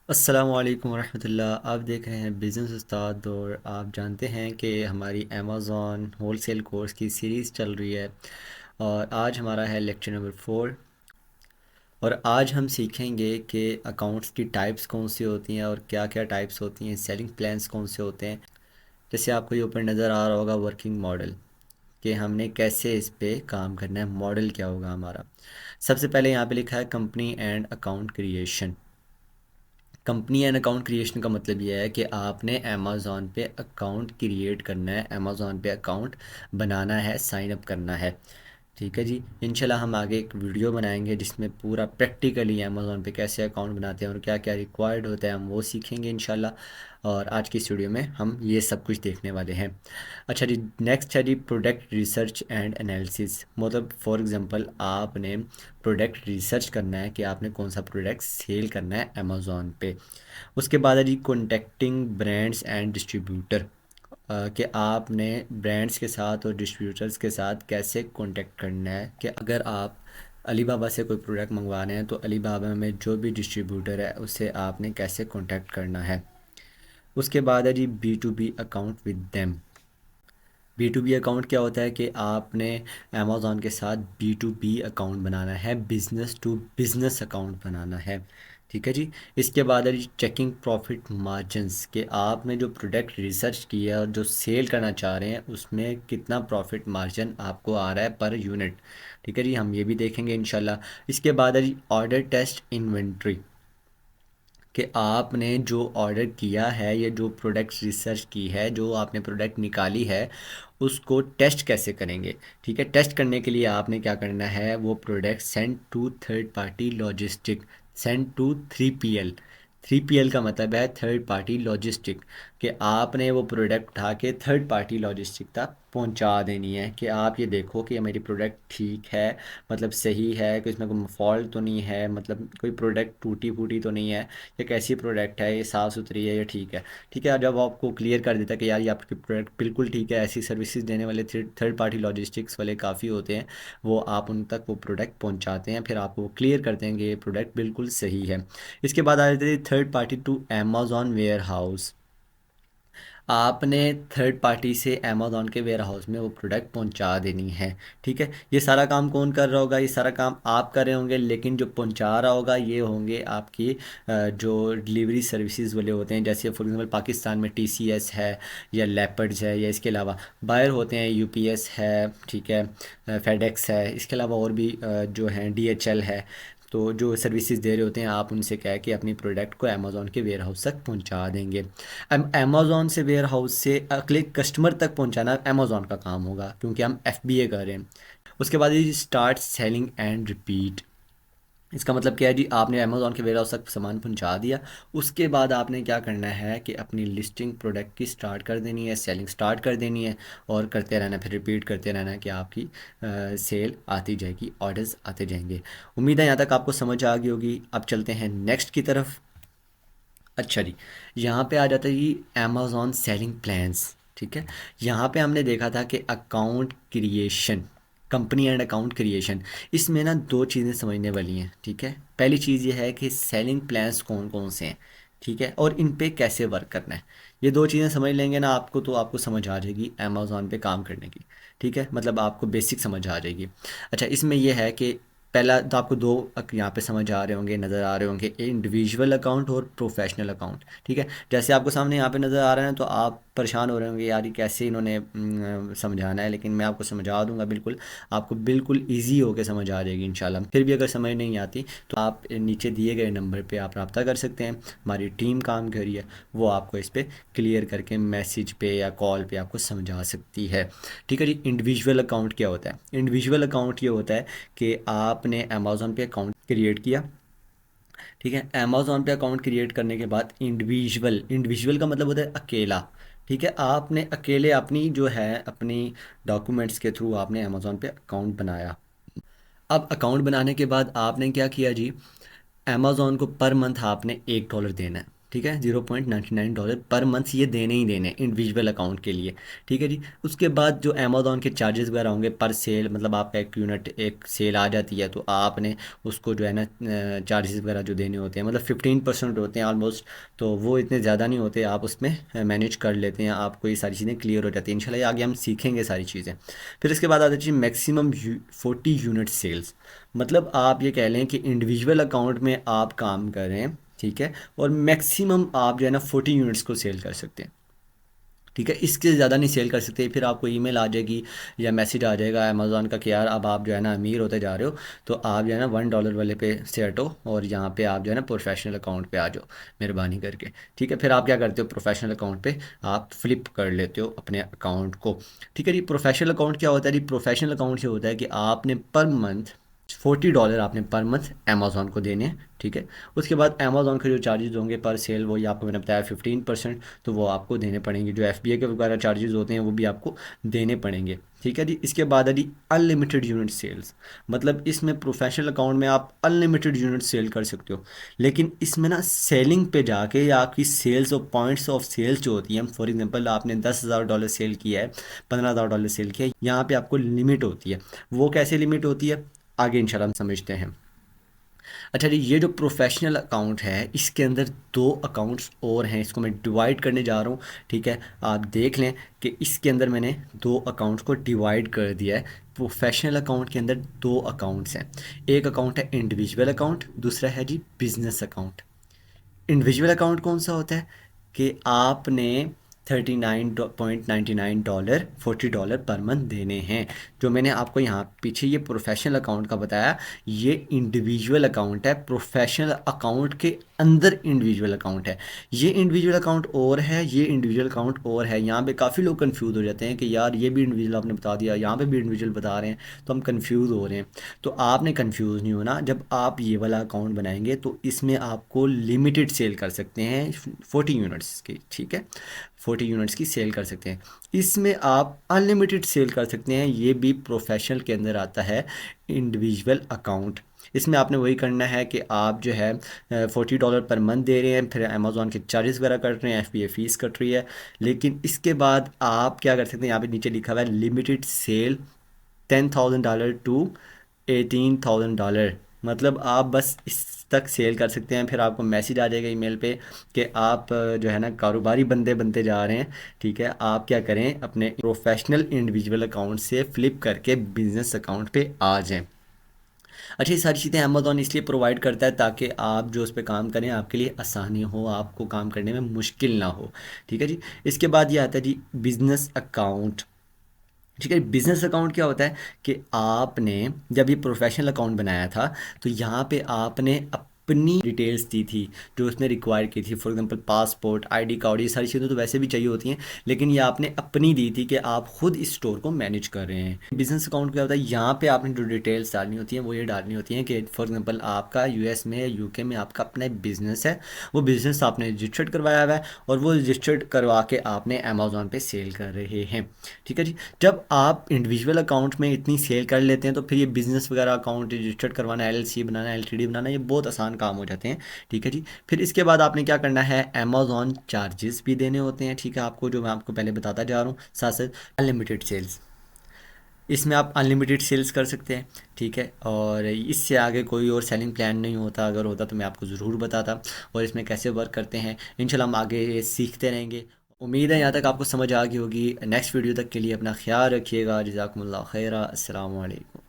अस्सलामुअलैकुम वरहमतुल्लाह। आप देख रहे हैं बिज़नेस उस्ताद और आप जानते हैं कि हमारी अमेज़ॉन होलसेल कोर्स की सीरीज़ चल रही है और आज हमारा है लेक्चर नंबर 4। और आज हम सीखेंगे कि अकाउंट्स की टाइप्स कौन सी होती हैं और क्या क्या टाइप्स होती हैं, सेलिंग प्लान्स कौन से होते हैं। जैसे आपको ये ऊपर नज़र आ रहा होगा वर्किंग मॉडल, कि हमने कैसे इस पे काम करना है, मॉडल क्या होगा हमारा। सबसे पहले यहाँ पे लिखा है company and account creation. Company and account creation का मतलब ये है कि आपने अमेज़ॉन पे अकाउंट क्रिएट करना है, अमेज़ॉन पे अकाउंट बनाना है, साइन अप करना है। ठीक है जी, इंशाल्लाह हम आगे एक वीडियो बनाएंगे जिसमें पूरा प्रैक्टिकली अमेज़ॉन पे कैसे अकाउंट बनाते हैं और क्या क्या रिक्वायर्ड होता है हम वो सीखेंगे इंशाल्लाह। और आज की इस वीडियो में हम ये सब कुछ देखने वाले हैं। अच्छा जी, नेक्स्ट है जी प्रोडक्ट रिसर्च एंड एनालिसिस। मतलब फॉर एग्जांपल आपने प्रोडक्ट रिसर्च करना है कि आपने कौन सा प्रोडक्ट सेल करना है अमेज़ॉन पे। उसके बाद है जी कॉन्टेक्टिंग ब्रांड्स एंड डिस्ट्रीब्यूटर, कि आपने ब्रांड्स के साथ और डिस्ट्रीब्यूटर्स के साथ कैसे कांटेक्ट करना है। कि अगर आप अली बाबा से कोई प्रोडक्ट मंगवा रहे हैं तो अली बाबा में जो भी डिस्ट्रीब्यूटर है उससे आपने कैसे कांटेक्ट करना है। उसके बाद है जी B to B account with them. B to B account क्या होता है कि आपने अमेज़ॉन के साथ बी टू बी अकाउंट बनाना है, बिज़नेस टू बिज़नेस अकाउंट बनाना है। ठीक है जी। इसके बाद है चेकिंग प्रॉफिट मार्जिन्स, कि आपने जो प्रोडक्ट रिसर्च किया और जो सेल करना चाह रहे हैं उसमें कितना प्रॉफिट मार्जिन आपको आ रहा है पर यूनिट। ठीक है जी, हम ये भी देखेंगे इंशाल्लाह। इसके बाद है जी ऑर्डर टेस्ट इन्वेंट्री, कि आपने जो ऑर्डर किया है या जो प्रोडक्ट रिसर्च की है, जो आपने प्रोडक्ट निकाली है उसको टेस्ट कैसे करेंगे। ठीक है, टेस्ट करने के लिए आपने क्या करना है, वो product send to third party logistic, send to 3PL। 3PL का मतलब है थर्ड पार्टी लॉजिस्टिक, कि आपने वो प्रोडक्ट उठा के थर्ड पार्टी लॉजिस्टिक तक पहुंचा देनी है। कि आप ये देखो कि मेरी प्रोडक्ट ठीक है, मतलब सही है, कि इसमें कोई फॉल्ट तो नहीं है, मतलब कोई प्रोडक्ट टूटी फूटी तो नहीं है, ये कैसी प्रोडक्ट है, ये साफ़ सुथरी है, ये ठीक है। ठीक है, जब आपको क्लियर कर देता है कि यार ये आपकी प्रोडक्ट बिल्कुल ठीक है, ऐसी सर्विसेज देने वाले थर्ड पार्टी लॉजिस्टिक्स वाले काफ़ी होते हैं, वो आप उन तक वो प्रोडक्ट पहुंचाते हैं, फिर आपको क्लियर करते हैं कि ये प्रोडक्ट बिल्कुल सही है। इसके बाद आ जाती है third party to Amazon warehouse. आपने थर्ड पार्टी से अमेज़ॉन के वेयर हाउस में वो प्रोडक्ट पहुंचा देनी है। ठीक है, ये सारा काम कौन कर रहा होगा, ये सारा काम आप कर रहे होंगे, लेकिन जो पहुंचा रहा होगा ये होंगे आपकी जो डिलीवरी सर्विसेज वाले होते हैं। जैसे फॉर एग्जांपल पाकिस्तान में TCS है या लेपर्ड्स है, या इसके अलावा बायर होते हैं UPS है, ठीक है, फेडेक्स है, इसके अलावा और भी जो हैं DHL है। तो जो सर्विसेज दे रहे होते हैं आप उनसे कह के अपनी प्रोडक्ट को अमेज़ॉन के वेयर हाउस तक पहुंचा देंगे। अमेज़ॉन से वेयर हाउस से अगले कस्टमर तक पहुंचाना अमेज़ॉन का काम होगा, क्योंकि हम FBA कर रहे हैं। उसके बाद ये स्टार्ट सेलिंग एंड रिपीट। इसका मतलब क्या है जी, आपने अमेज़ॉन के वेयर हाउस तक सामान पहुंचा दिया, उसके बाद आपने क्या करना है कि अपनी लिस्टिंग प्रोडक्ट की स्टार्ट कर देनी है, सेलिंग स्टार्ट कर देनी है और करते रहना, फिर रिपीट करते रहना है कि आपकी सेल आती जाएगी, ऑर्डर्स आते जाएंगे। उम्मीद है यहाँ तक आपको समझ आ गई होगी। अब चलते हैं नेक्स्ट की तरफ। अच्छा जी, यहाँ पे आ जाता है जी अमेज़ॉन सेलिंग प्लान्स। ठीक है, यहाँ पे हमने देखा था कि account creation, company and account creation, इसमें ना दो चीज़ें समझने वाली हैं। ठीक है, पहली चीज़ ये है कि सेलिंग प्लान्स कौन कौन से हैं, ठीक है, और इन पे कैसे वर्क करना है। ये दो चीज़ें समझ लेंगे ना आपको, तो आपको समझ आ जाएगी अमेज़ॉन पे काम करने की। ठीक है, मतलब आपको बेसिक समझ आ जाएगी। अच्छा, इसमें यह है कि पहला तो आपको दो यहाँ पे समझ आ रहे होंगे, नज़र आ रहे होंगे, इंडिविजुअल अकाउंट और प्रोफेशनल अकाउंट। ठीक है, जैसे आपको सामने यहाँ पे नज़र आ रहे हैं तो आप परेशान हो रहे होंगे, यार ये कैसे इन्होंने समझाना है, लेकिन मैं आपको समझा दूंगा बिल्कुल, आपको बिल्कुल इजी होकर समझ आ जाएगी इंशाल्लाह। फिर भी अगर समझ नहीं आती तो आप नीचे दिए गए नंबर पे आप रब्ता कर सकते हैं, हमारी टीम काम कर रही है, वो आपको इस पर क्लियर करके मैसेज पे या कॉल पे आपको समझा सकती है। ठीक है जी, इंडिविजुअल अकाउंट क्या होता है। इंडिविजुअल अकाउंट ये होता है कि आपने अमेज़ॉन पे अकाउंट क्रिएट किया। ठीक है, अमेज़ॉन पे अकाउंट क्रिएट करने के बाद इंडिविजुअल, इंडिविजुअल का मतलब होता है अकेला। ठीक है, आपने अकेले अपनी जो है अपनी डॉक्यूमेंट्स के थ्रू आपने अमेज़ॉन पे अकाउंट बनाया। अब अकाउंट बनाने के बाद आपने क्या किया जी, अमेज़ॉन को पर मंथ आपने $1 देना है। ठीक है, $0.99 पर मंथ ये देने ही देने इंडिविजुअल अकाउंट के लिए। ठीक है जी। उसके बाद जो अमेज़ॉन के चार्जेस वगैरह होंगे पर सेल, मतलब आपका एक यूनिट एक सेल आ जाती है तो आपने उसको जो है ना चार्जेस वगैरह जो देने होते हैं, मतलब 15% होते हैं ऑलमोस्ट, तो वो इतने ज़्यादा नहीं होते, आप उसमें मैनेज कर लेते हैं, आपको ये सारी चीज़ें क्लियर हो जाती हैं इंशाल्लाह। आगे हम सीखेंगे सारी चीज़ें। फिर इसके बाद आ जाती है मैक्सिमम 40 यूनिट सेल्स। मतलब आप ये कह लें कि इंडिविजुअल अकाउंट में आप काम कर रहे हैं, ठीक है, और मैक्सिमम आप जो है ना 40 यूनिट्स को सेल कर सकते हैं। ठीक है, इसके ज़्यादा नहीं सेल कर सकते। फिर आपको ईमेल आ जाएगी या मैसेज आ जाएगा अमेज़ॉन का कि यार अब आप जो है ना अमीर होते जा रहे हो, तो आप जो है ना $1 वाले पे से हटो और यहाँ पे आप जो है ना प्रोफेशनल अकाउंट पे आ जाओ मेहरबानी करके। ठीक है, फिर आप क्या करते हो, प्रोफेशनल अकाउंट पे आप फ्लिप कर लेते हो अपने अकाउंट को। ठीक है जी। प्रोफेशनल अकाउंट क्या होता है जी, प्रोफेशनल अकाउंट से होता है कि आपने पर मंथ $40 आपने पर मंथ अमेज़ॉन को देने हैं। ठीक है। उसके बाद अमेज़ॉन के जो चार्जेस होंगे पर सेल, वही आपको मैंने बताया 15%, तो वो आपको देने पड़ेंगे। जो FBA के वगैरह चार्जेस होते हैं वो भी आपको देने पड़ेंगे। ठीक है जी। इसके बाद है जी अनलिमिटेड यूनिट सेल्स। मतलब इसमें प्रोफेशनल अकाउंट में आप अनलिमिटेड यूनिट सेल कर सकते हो, लेकिन इसमें ना सेलिंग पे जाके या आपकी सेल्स और पॉइंट्स ऑफ सेल्स जो होती हैं, फॉर एग्जांपल आपने $10,000 सेल किया है, $15,000 सेल किया है, यहाँ पे आपको लिमिट होती है। वो कैसे लिमिट होती है आगे इंशाल्लाह हम समझते हैं। अच्छा जी, ये जो प्रोफेशनल अकाउंट है इसके अंदर दो अकाउंट्स और हैं, इसको मैं डिवाइड करने जा रहा हूँ। ठीक है, आप देख लें कि इसके अंदर मैंने दो अकाउंट्स को डिवाइड कर दिया है। प्रोफेशनल अकाउंट के अंदर दो अकाउंट्स हैं। एक अकाउंट है इंडिविजुअल अकाउंट, दूसरा है जी बिजनेस अकाउंट। इंडिविजुअल अकाउंट कौन सा होता है कि आपने $39.99 $40 पर मंथ देने हैं। जो मैंने आपको यहाँ पीछे ये प्रोफेशनल अकाउंट का बताया, ये इंडिविजुअल अकाउंट है। प्रोफेशनल अकाउंट के अंदर इंडिविजुअल अकाउंट है। ये इंडिविजुअल अकाउंट और है, ये इंडिविजुअल अकाउंट और है। यहाँ पे काफ़ी लोग कंफ्यूज हो जाते हैं कि यार ये भी इंडिविजुअल आपने बता दिया, यहाँ पे भी इंडिविजुअल बता रहे हैं, तो हम कंफ्यूज हो रहे हैं। तो आपने कंफ्यूज नहीं होना। जब आप ये वाला अकाउंट बनाएंगे तो इसमें आपको लिमिटेड सेल कर सकते हैं 40 यूनिट्स की। ठीक है, 40 यूनिट्स की सेल कर सकते हैं। इसमें आप अनलिमिटेड सेल कर सकते हैं, ये भी प्रोफेशनल के अंदर आता है इंडिविजुअल अकाउंट। इसमें आपने वही करना है कि आप जो है $40 पर मंथ दे रहे हैं, फिर अमेज़ॉन के चार्जेस वगैरह कट रहे हैं, FBA फीस कट रही है। लेकिन इसके बाद आप क्या कर सकते हैं, यहाँ पे नीचे लिखा हुआ है लिमिटेड सेल $10,000 टू $18,000। मतलब आप बस इस तक सेल कर सकते हैं। फिर आपको मैसेज आ जाएगा ईमेल पे कि आप जो है ना कारोबारी बंदे बनते जा रहे हैं। ठीक है, आप क्या करें, अपने प्रोफेशनल इंडिविजुअल अकाउंट से फ्लिप करके बिजनेस अकाउंट पे आ जाएं। अच्छा, ये सारी चीज़ें अमेज़ॉन इसलिए प्रोवाइड करता है ताकि आप जो उस पर काम करें आपके लिए आसानी हो, आपको काम करने में मुश्किल ना हो। ठीक है जी। इसके बाद ये आता है जी बिजनेस अकाउंट। ठीक है, बिजनेस अकाउंट क्या होता है कि आपने जब ये प्रोफेशनल अकाउंट बनाया था तो यहाँ पे आपने अपनी डिटेल्स दी थी जो उसने रिक्वायर की थी। For example passport, ID card, ये सारी चीज़ें तो वैसे भी चाहिए होती हैं, लेकिन ये आपने अपनी दी थी कि आप खुद इस स्टोर को मैनेज कर रहे हैं। बिजनेस अकाउंट क्या होता है, यहाँ पे आपने जो डिटेल्स डालनी होती हैं वो ये डालनी होती हैं कि फॉर एग्जांपल आपका US में या UK में आपका अपना बिजनेस है, वो बिज़नेस आपने रजिस्टर्ड करवाया हुआ है और वो रजिस्टर्ड करवा के आपने अमेज़ॉन पे सेल कर रहे हैं। ठीक है जी। जब आप इंडिविजुअल अकाउंट में इतनी सेल कर लेते हैं तो फिर ये बिज़नेस वगैरह अकाउंट रजिस्टर्ड करवाना, LLC बनाना, LTD बनाना, ये बहुत आसान काम हो जाते हैं। ठीक है जी। फिर इसके बाद आपने क्या करना है, अमेज़ॉन चार्जेस भी देने होते हैं। ठीक है, आपको जो मैं आपको पहले बताता जा रहा हूँ, साथ साथ अनलिमिटेड सेल्स, इसमें आप अनलिमिटेड सेल्स कर सकते हैं। ठीक है, और इससे आगे कोई और सेलिंग प्लान नहीं होता। अगर होता तो मैं आपको ज़रूर बताता, और इसमें कैसे वर्क करते हैं इंशाल्लाह हम आगे ये सीखते रहेंगे। उम्मीद है यहाँ तक आपको समझ आ गई होगी। नेक्स्ट वीडियो तक के लिए अपना ख्याल रखिएगा। जज़ाकुमुल्लाह खैरा। अस्सलाम वालेकुम।